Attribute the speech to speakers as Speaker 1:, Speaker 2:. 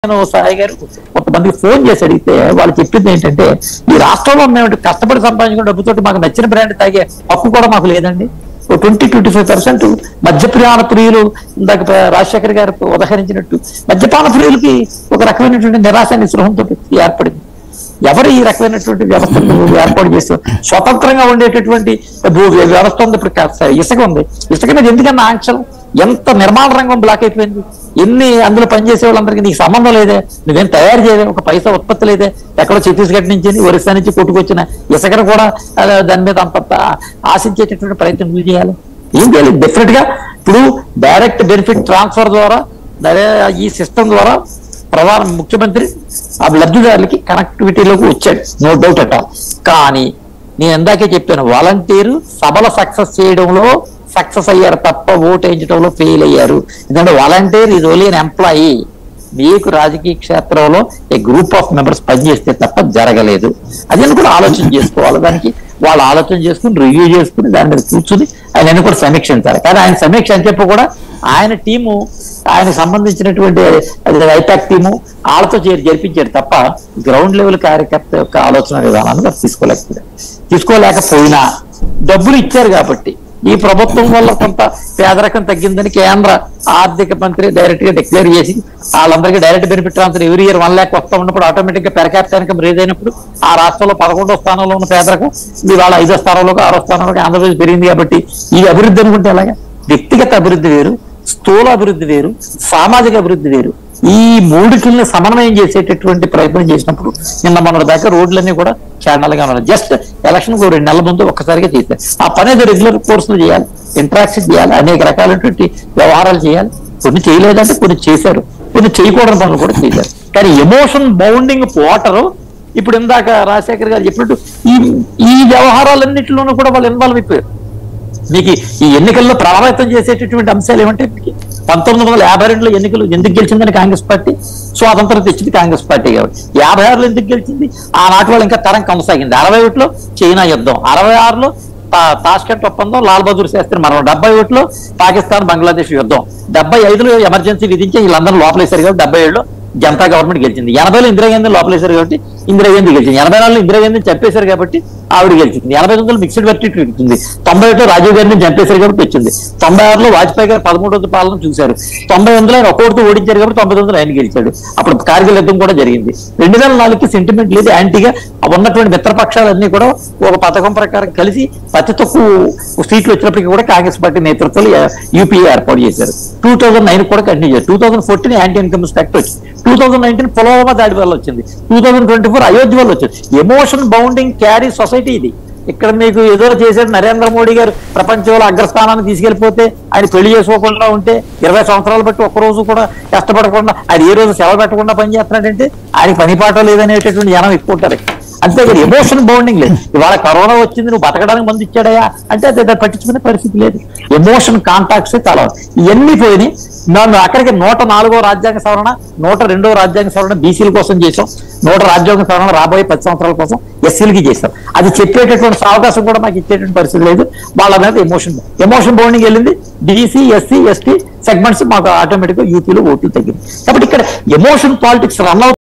Speaker 1: నేను సాయి గారు కొంతమందికి ఫోన్ చేసి అడిగితే వాళ్ళు చెప్పింది ఏంటంటే ఈ రాష్ట్రంలో మేము కష్టపడి సంపాదించిన డబ్బుతోటి మాకు నచ్చిన బ్రాండ్ తాగే హక్కు కూడా మాకు లేదండి. 20-25% మద్యపాన ప్రియులు ఇందాక రాజశేఖర్ గారు ఉదహరించినట్టు మద్యపాన ప్రియులకి ఒక రకమైనటువంటి నిరాశ నిస్పృహంతో ఏర్పడింది. ఎవరు ఈ రకమైనటువంటి వ్యవస్థను ఏర్పాటు చేస్తారు? స్వతంత్రంగా ఉండేటటువంటి వ్యవస్థ ఉంది. ఇప్పుడు ఇసుక ఉంది, ఇసుక మీద ఎందుకన్నా ఆంక్షలు? ఎంత నిర్మాణ రంగం బ్లాక్ అయిపోయింది. ఎన్ని అందులో పనిచేసే వాళ్ళందరికీ నీకు సంబంధం లేదే, నువ్వేం తయారు చేయలే, ఒక పైసా ఉత్పత్తి లేదే. ఎక్కడో ఛత్తీస్గఢ్ నుంచి ఒరిస్సా నుంచి కొట్టుకొచ్చిన ఇసుకను కూడా దాని మీద అంత ఆశించేటటువంటి ప్రయత్నం నువ్వు చేయాలి. ఏం చేయాలి? డెఫినెట్ గా ఇప్పుడు డైరెక్ట్ బెనిఫిట్ ట్రాన్స్ఫర్ ద్వారా ఈ సిస్టమ్ ద్వారా ప్రధాన ముఖ్యమంత్రి ఆ లబ్ధిదారులకి కనెక్టివిటీలోకి వచ్చాడు, నో డౌట్ అట్ ఆల్. కానీ నేను ఇందాకే చెప్పాను, వాలంటీరు సభలు సక్సెస్ చేయడంలో సక్సెస్ అయ్యారు తప్ప ఓటు వేయించడంలో ఫెయిల్ అయ్యారు. ఎందుకంటే volunteer is only an employee. మీకు రాజకీయ క్షేత్రంలో ఏ గ్రూప్ ఆఫ్ మెంబర్స్ పనిచేస్తే తప్ప జరగలేదు. అదని కూడా ఆలోచన చేసుకోవాలి. దానికి వాళ్ళు ఆలోచన చేసుకుని రివ్యూ చేసుకుని దాని మీద కూర్చుని ఆయన కూడా సమీక్షించాలి. కానీ ఆయన సమీక్ష అని చెప్పి కూడా ఆయన టీము, ఆయనకు సంబంధించినటువంటి ఐపాక్ టీము వాళ్ళతో జరిపించారు తప్ప గ్రౌండ్ లెవెల్ కార్యకర్త యొక్క ఆలోచన విధానాన్ని తీసుకోలేకపోయినా డబ్బులు ఇచ్చారు కాబట్టి ఈ ప్రభుత్వం వల్ల కొంత పేదరికం తగ్గిందని కేంద్ర ఆర్థిక మంత్రి డైరెక్ట్ గా డిక్లేర్ చేసి వాళ్ళందరికీ direct benefit transfer every year 1 lakh వస్తా ఉన్నప్పుడు ఆటోమేటిక్ గా పెర్ క్యాపిటా ఇన్కమ్ రేజ్ అయినప్పుడు ఆ రాష్ట్రంలో 11వ స్థానంలో ఉన్న పేదరికం ఇవాళ 5వ స్థానంలోకి 6వ స్థానంలోకి ఆంధ్రప్రదేశ్ పెరిగింది. కాబట్టి ఈ అభివృద్ధి అనుకుంటే అలాగే వ్యక్తిగత అభివృద్ధి వేరు, స్థూల అభివృద్ధి వేరు, సామాజిక అభివృద్ధి వేరు. ఈ మూడిటిని సమన్వయం చేసేటటువంటి ప్రయత్నం చేసినప్పుడు నిన్న మన దాకా రోడ్లన్నీ కూడా చాండాలుగా ఉన్నాయి. జస్ట్ ఎలక్షన్ 2 నెలల ముందు ఒక్కసారిగా చేశారు. ఆ పని ఏదో రెగ్యులర్ కోర్సులు చేయాలి, ఇంటరాక్షన్ చేయాలి, అనేక రకాలైనటువంటి వ్యవహారాలు చేయాలి. కొన్ని చేయలేదంటే కొన్ని చేశారు, కొన్ని చేయకూడని పనులు కూడా చేశారు. కానీ ఎమోషన్ బౌండింగ్ పోటరు ఇప్పుడు ఇందాక రాజశేఖర్ గారు చెప్పినట్టు ఈ వ్యవహారాలన్నింటిలోనూ కూడా వాళ్ళు ఇన్వాల్వ్ అయిపోయారు. మీకు ఈ ఎన్నికల్లో ప్రభావితం చేసేటటువంటి అంశాలు ఏమంటే 1952లో ఎన్నికలు ఎందుకు గెలిచిందని కాంగ్రెస్ పార్టీ స్వాతంత్రం తెచ్చింది కాంగ్రెస్ పార్టీ కాబట్టి. 56లో ఎందుకు గెలిచింది? ఆనాటి వాళ్ళు ఇంకా తరం కొనసాగింది. 61లో చైనా యుద్ధం, 66లో తాష్కెంట్ ఒప్పందం, లాల్ బహదూర్ శాస్త్రి మరణం, 71లో పాకిస్తాన్ బంగ్లాదేశ్ యుద్ధం, 75లో ఎమర్జెన్సీ విధించి వీళ్ళందరూ లోపలేశారు కాబట్టి 77లో జనతా గవర్నమెంట్ గెలిచింది. 80లో ఇందిరాగాంధీ లోపలేశారు కాబట్టి ఇందిరాగాంధీ గెలిచింది. 84లో ఇందిరాగాంధీని చంపేశారు కాబట్టి ఆవిడ గెలిచింది. 89లో మిక్స్డ్ వెర్టిటీ వచ్చింది. 91లో రాజీవ్ గాంధీని చంపేశారు కాబట్టి వచ్చింది. 96లో వాజ్పేయి గారు 13వ రోజు పాలన చూశారు. 98లో ఆయన ఒక్కోటితో ఓడించారు కాబట్టి 99లో ఆయన గెలిచాడు. అప్పుడు కార్గిల్ యుద్ధం కూడా జరిగింది. 2004కి సెంటిమెంట్ లేదు, యాంటీగా ఉన్నటువంటి మిత్రపక్షాలన్నీ కూడా ఒక పథకం ప్రకారం కలిసి అతి తక్కువ సీట్లు వచ్చినప్పటికీ కూడా కాంగ్రెస్ పార్టీ నేతృత్వంలో యూపీఏ ఏర్పాటు చేశారు. 2009 కూడా కంటిన్యూ చేశారు. 2014 యాంటీ ఇన్కమ్స్ యాక్ట్ వచ్చింది. 2019 పుల్వామా దాడి వల్ల వచ్చింది. 2024 అయోధ్య వల్ల వచ్చింది. ఎమోషన్ బౌండింగ్ క్యారీ సొసైటీ ఇది. ఇక్కడ మీకు ఏదో చేశాడు నరేంద్ర మోడీ గారు ప్రపంచంలో అగ్రస్థానాన్ని తీసుకెళ్లిపోతే ఆయన పెళ్లి చేసుకోకుండా ఉంటే 20 సంవత్సరాలు బట్టి ఒక్కరోజు కూడా కష్టపడకుండా ఆయన ఏ రోజు సెలవు పెట్టకుండా పనిచేస్తున్నాడంటే ఆయన పని పాట లేదనేటటువంటి జనం ఎక్కువ ఉంటారు. అంతేకాదు ఎమోషన్ బౌండింగ్ లేదు. ఇవాళ కరోనా వచ్చింది, నువ్వు బతకడానికి మందు ఇచ్చాడయా అంటే అది పట్టించుకునే పరిస్థితి లేదు. ఎమోషన్ కాంటాక్ట్స్ చాలా ఇవన్నీ పోయినాయి. నన్ను అక్కడికి 104వ రాజ్యాంగ సవరణ, 102వ రాజ్యాంగ సవరణ బీసీల కోసం చేసాం, 100 రాజ్యాంగ సవరణ రాబోయే 10 సంవత్సరాల కోసం ఎస్సీలకి చేశాం. అది చెప్పేటటువంటి అవకాశం కూడా మాకు ఇచ్చేటువంటి పరిస్థితి లేదు. వాళ్ళ మీద ఎమోషన్ బౌండింగ్ వెళ్ళింది. బీసీ, ఎస్సీ, ఎస్టీ సెగ్మెంట్స్ మాకు ఆటోమేటిక్గా యూపీలో ఓట్లు తగ్గింది. కాబట్టి ఇక్కడ ఎమోషన్ పాలిటిక్స్ రన్ అవుతుంది.